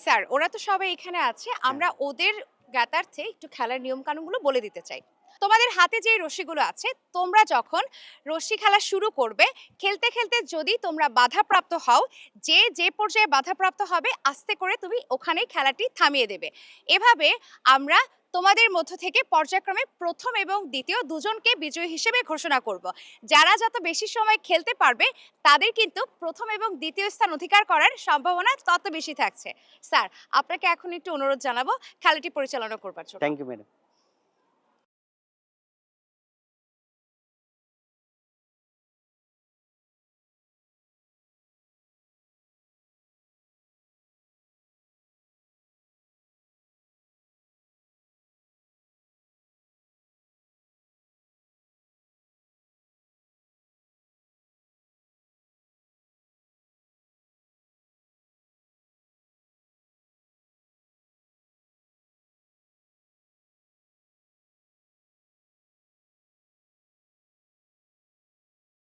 Sir ওরা তো সবাই এখানে আছে, হ্যাঁ, আমরা ওদের জ্ঞাতার্থে একটু খেলার নিয়ম কানুনগুলো বলে দিতে চাই। তোমাদের হাতে যে রশ্মিগুলো আছে, তোমরা যখন রশ্মি খেলা শুরু করবে, খেলতে খেলতে যদি তোমরা বাধাপ্রাপ্ত হও, যে যে পর্যায়ে বাধাপ্রাপ্ত হবে আস্তে করে তুমি ওখানেই খেলাটি থামিয়ে দেবে। এভাবে আমরা তোমাদের মধ্য থেকে পর্যায়ক্রমে প্রথম এবং দ্বিতীয় দুজনকে বিজয়ী হিসেবে ঘোষণা করব। যারা যত বেশি সময় খেলতে পারবে তাদের কিন্তু প্রথম এবং দ্বিতীয় স্থান অধিকার করার সম্ভাবনা তত বেশি থাকছে। স্যার, আপনাকে এখন একটু অনুরোধ জানাবো খেলাটি পরিচালনা করবার জন্য। Thank you madam.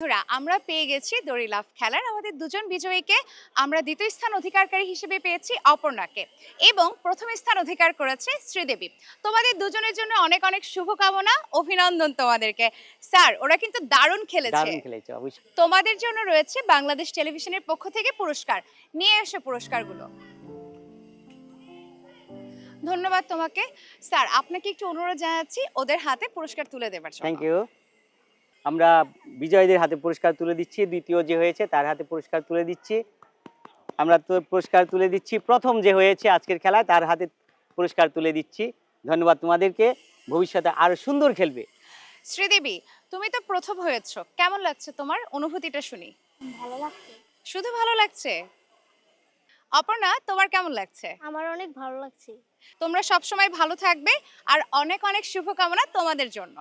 বন্ধুরা, আমরা পেয়ে গেছি দড়ি লাফ খেলার আমাদের দুজন বিজয়ীকে। আমরা দ্বিতীয় স্থান অধিকারকারী হিসেবে পেয়েছি অপর্ণাকে এবং প্রথম স্থান অধিকার করেছে শ্রীদেবী। তোমাদের দুজনের জন্য অনেক অনেক শুভকামনা, অভিনন্দন তোমাদেরকে। স্যার, ওরা কিন্তু দারুণ খেলেছে। দারুণ খেলেছে অবশ্যই। তোমাদের জন্য রয়েছে বাংলাদেশ টেলিভিশনের পক্ষ থেকে পুরস্কার। নিয়ে এসো পুরস্কারগুলো। ধন্যবাদ তোমাকে। স্যার, আপনাকে একটু অনুরোধ জানাচ্ছি ওদের হাতে পুরস্কার তুলে দেবার জন্য। Thank you. আমরা বিজয়ীদের হাতে পুরস্কার তুলে দিচ্ছি। দ্বিতীয় যে হয়েছে তার হাতে পুরস্কার তুলে দিচ্ছি। আমরা তো পুরস্কার তুলে দিচ্ছি। প্রথম যে হয়েছে আজকের খেলায় তার হাতে পুরস্কার তুলে দিচ্ছি। ধন্যবাদ তোমাদেরকে। ভবিষ্যতে আরো সুন্দর খেলবে। শ্রীদেবী, তুমি তো প্রথম হয়েছো, কেমন লাগছে তোমার অনুভূতিটা শুনি? ভালো লাগছে। শুধু ভালো লাগছে? অপর্ণা, তোমার কেমন লাগছে? আমার অনেক ভালো লাগছে। তোমরা সবসময় ভালো থাকবে আর অনেক অনেক শুভকামনা তোমাদের জন্য।